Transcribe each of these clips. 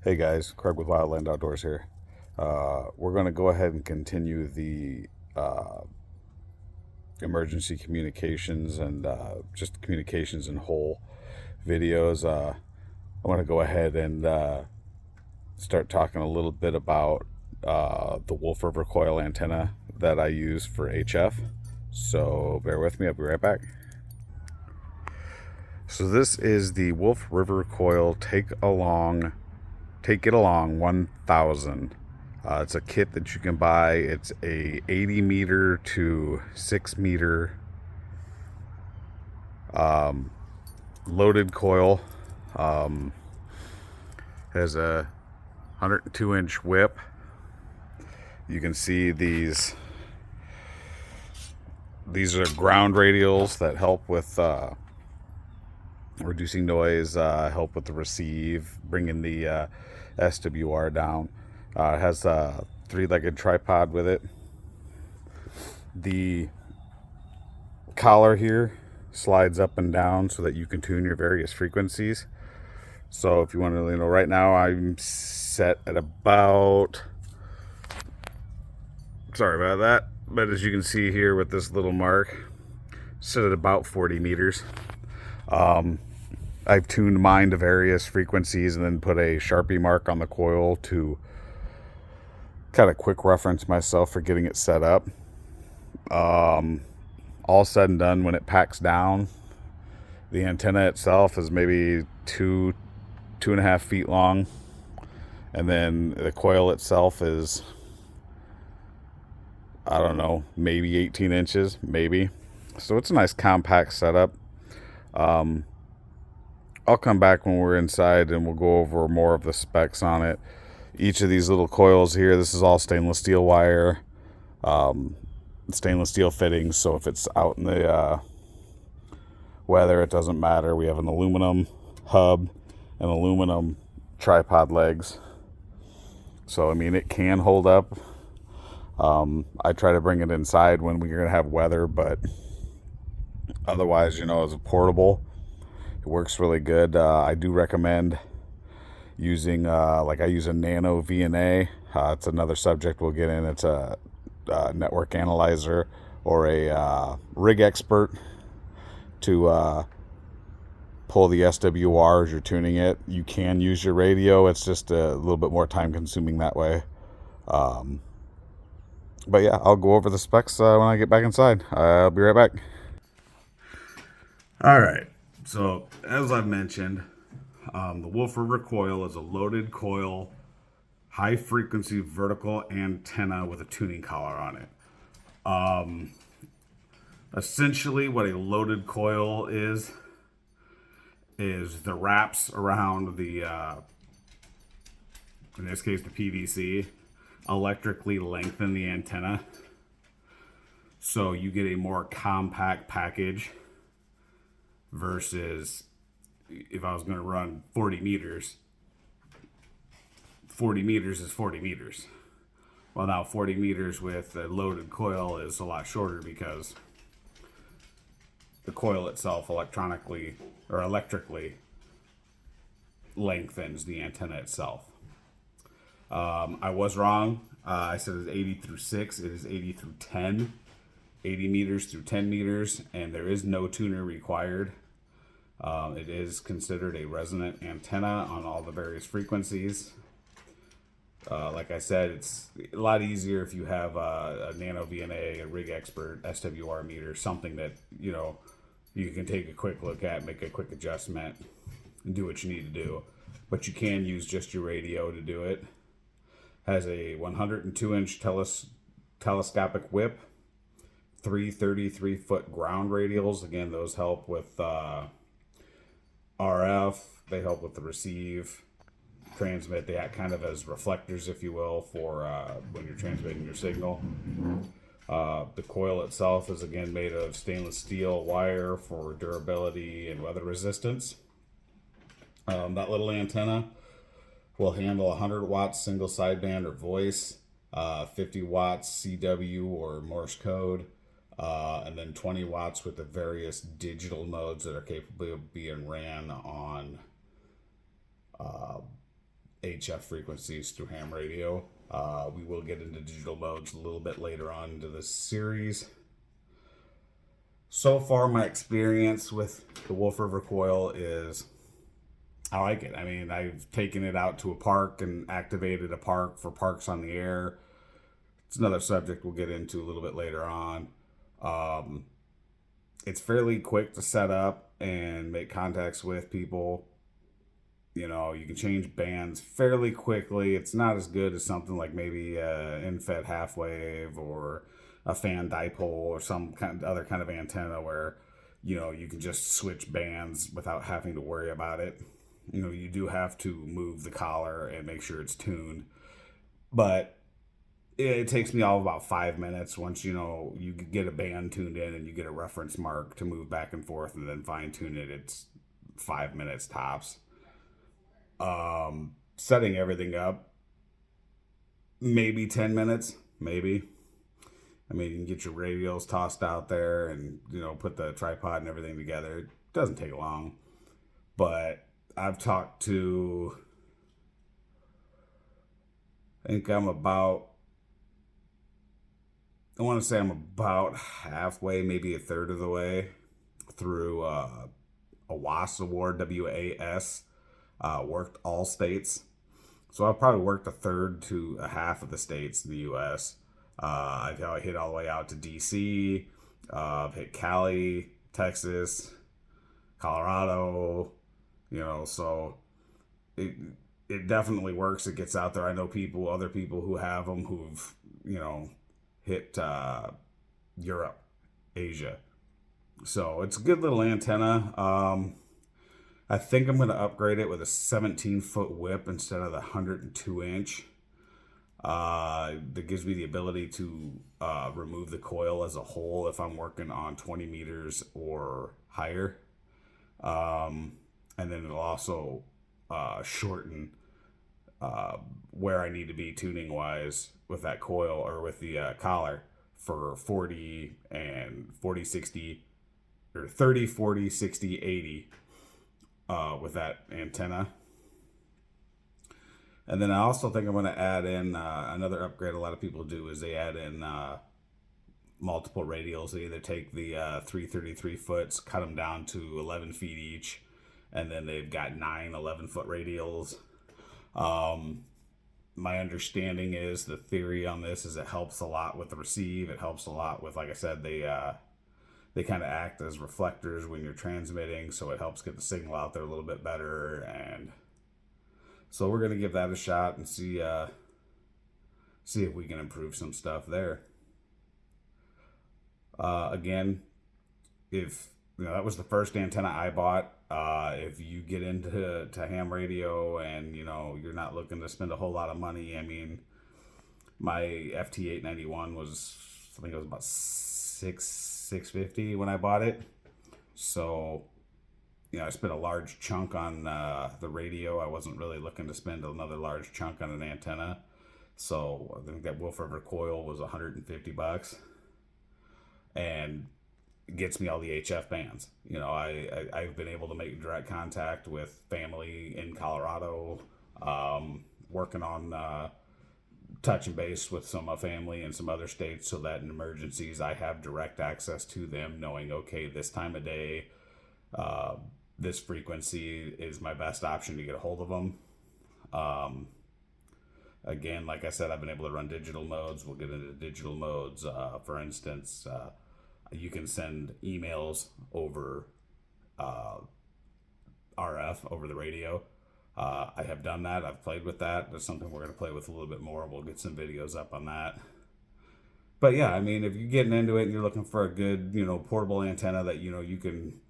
Hey guys, Craig with Wildland Outdoors here. We're going to go ahead and continue the emergency communications and just communications in whole videos. I want to go ahead and start talking a little bit about the Wolf River Coil antenna that I use for HF. So bear with me, I'll be right back. So this is the Wolf River Coil Take It Along 1000. It's a kit that you can buy. It's a 80 meter to 6 meter loaded coil. Has a 102-inch whip. You can see these are ground radials that help with reducing noise, help with the receive, bringing the SWR down. It has a 3-legged tripod with it. The collar here slides up and down so that you can tune your various frequencies. So if you want to, right now I'm set at about, sorry about that, but as you can see here with this little mark, set at about 40 meters. I've tuned mine to various frequencies and then put a Sharpie mark on the coil to kind of quick reference myself for getting it set up. All said and done, when it packs down, the antenna itself is maybe 2.5 feet long, and then the coil itself is, I don't know, maybe 18 inches, maybe. So it's a nice compact setup. I'll come back when we're inside and we'll go over more of the specs on it. Each of these little coils here, this is all stainless steel wire, stainless steel fittings, so if it's out in the weather, it doesn't matter. We have an aluminum hub and aluminum tripod legs, so I mean it can hold up. I try to bring it inside when we're gonna have weather, but otherwise, as a portable, it works really good. I do recommend using like I use a nano VNA. It's another subject we'll get in. It's a network analyzer or a rig expert to pull the SWR as you're tuning it. You can use your radio. It's just a little bit more time consuming that way. But yeah, I'll go over the specs when I get back inside. I'll be right back. All right. So as I've mentioned, the Wolf River Coil is a loaded coil, high frequency vertical antenna with a tuning collar on it. Essentially what a loaded coil is the wraps around the, in this case the PVC, electrically lengthen the antenna. So you get a more compact package versus if I was going to run 40 meters, 40 meters is 40 meters. Well, now 40 meters with a loaded coil is a lot shorter because the coil itself electrically lengthens the antenna itself. I was wrong. I said it's 80 through 6. It is 80 through 10. 80 meters through 10 meters, and there is no tuner required. It is considered a resonant antenna on all the various frequencies. Like I said, it's a lot easier if you have a nano VNA, a rig expert, SWR meter, something that you can take a quick look at, make a quick adjustment, and do what you need to do. But you can use just your radio to do it. Has a 102-inch telescopic whip, 3 33-foot ground radials. Again, those help with RF. They help with the receive, transmit. They act kind of as reflectors, if you will, for when you're transmitting your signal. The coil itself is again made of stainless steel wire for durability and weather resistance. That little antenna will handle 100 watts single sideband or voice, 50 watts CW or Morse code, and then 20 watts with the various digital modes that are capable of being ran on HF frequencies through ham radio. We will get into digital modes a little bit later on into this series. So far, my experience with the Wolf River Coil is I like it. I mean, I've taken it out to a park and activated a park for Parks on the Air. It's another subject we'll get into a little bit later on. It's fairly quick to set up and make contacts with people. You know, you can change bands fairly quickly. It's not as good as something like maybe in-fed half wave or a fan dipole or some other kind of antenna where, you know, you can just switch bands without having to worry about it. You know, you do have to move the collar and make sure it's tuned. But it takes me all about 5 minutes once, you know, you get a band tuned in and you get a reference mark to move back and forth and then fine tune it. It's 5 minutes tops. Setting everything up, maybe 10 minutes, maybe. I mean, you can get your radios tossed out there and, you know, put the tripod and everything together. It doesn't take long. But I've talked to, I want to say I'm about halfway, maybe a third of the way through a WAS award, WAS, worked all states. So I've probably worked a third to a half of the states in the U.S. I hit all the way out to D.C., I've hit Cali, Texas, Colorado, you know, so it definitely works. It gets out there. I know other people who have them who've, you know, hit Europe, Asia. So it's a good little antenna. I think I'm going to upgrade it with a 17-foot whip instead of the 102-inch. That gives me the ability to remove the coil as a whole if I'm working on 20 meters or higher. And then it'll also shorten where I need to be tuning-wise with that coil or with the collar for 40 and 40, 60, or 30, 40, 60, 80 with that antenna. And then I also think I'm going to add in another upgrade a lot of people do is they add in multiple radials. They either take the 333 foots, cut them down to 11 feet each, and then they've got 9 11-foot radials. My understanding is the theory on this is it helps a lot with the receive. It helps a lot with, like I said, they kind of act as reflectors when you're transmitting, so it helps get the signal out there a little bit better. And so we're going to give that a shot and see if we can improve some stuff there. Again, if you know, that was the first antenna I bought. If you get into ham radio and you know you're not looking to spend a whole lot of money, I mean, my FT891 was, I think it was about $650 when I bought it. So, you know, I spent a large chunk on the radio. I wasn't really looking to spend another large chunk on an antenna. So I think that Wolf River Coil was $150, and it gets me all the HF bands. You know, I've been able to make direct contact with family in Colorado, working on touching base with some of my family in some other states, so that in emergencies I have direct access to them, knowing, okay, this time of day, this frequency is my best option to get a hold of them. Again, like I said, I've been able to run digital modes. We'll get into digital modes. For instance, you can send emails over RF, over the radio. I have done that. I've played with that. That's something we're going to play with a little bit more. We'll get some videos up on that. But yeah, I mean, if you're getting into it and you're looking for a good, you know, portable antenna that, you know, you can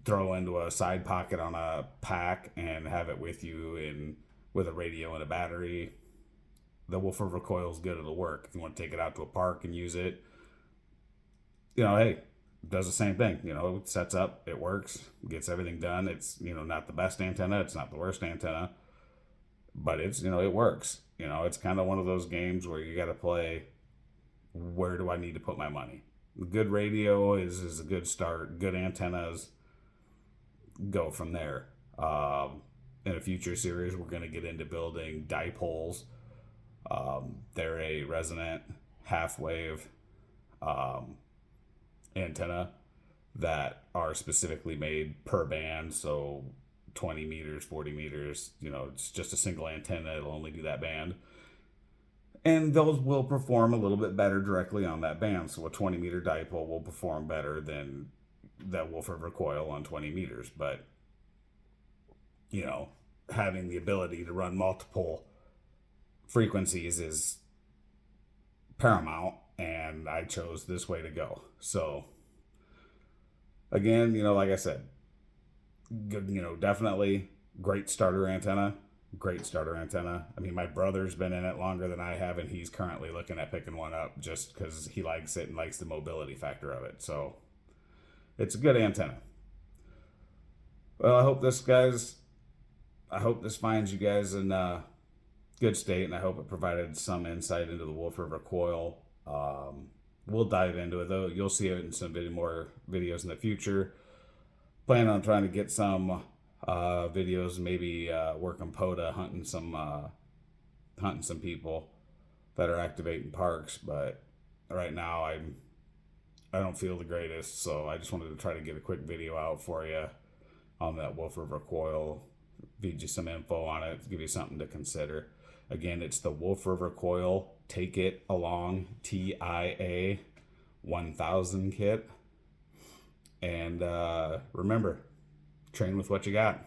throw into a side pocket on a pack and have it with you in with a radio and a battery, the Wolf River Coil is good. It'll work. If you want to take it out to a park and use it, you know, hey, it does the same thing. You know, it sets up, it works, gets everything done. It's, you know, not the best antenna, it's not the worst antenna, but it's, you know, it works. You know, it's kind of one of those games where you got to play, where do I need to put my money? Good radio is a good start. Good antennas, go from there. in a future series, we're going to get into building dipoles. They're a resonant half wave antenna that are specifically made per band. So 20 meters, 40 meters, it's just a single antenna. It'll only do that band. And those will perform a little bit better directly on that band. So a 20 meter dipole will perform better than that Wolf River coil on 20 meters. But, having the ability to run multiple frequencies is paramount. And I chose this way to go. So, again, like I said, good, definitely great starter antenna. Great starter antenna. I mean, my brother's been in it longer than I have, and he's currently looking at picking one up just because he likes it and likes the mobility factor of it. So it's a good antenna. Well, I hope this finds you guys in good state, and I hope it provided some insight into the Wolf River coil. We'll dive into it, though. You'll see it in some more videos in the future. Plan on trying to get some videos, maybe working POTA, hunting some people that are activating parks. But right now I don't feel the greatest, so I just wanted to try to get a quick video out for you on that Wolf River coil, feed you some info on it, give you something to consider. Again, it's the Wolf River coil Take It Along TIA 1000 kit. And remember, train with what you got.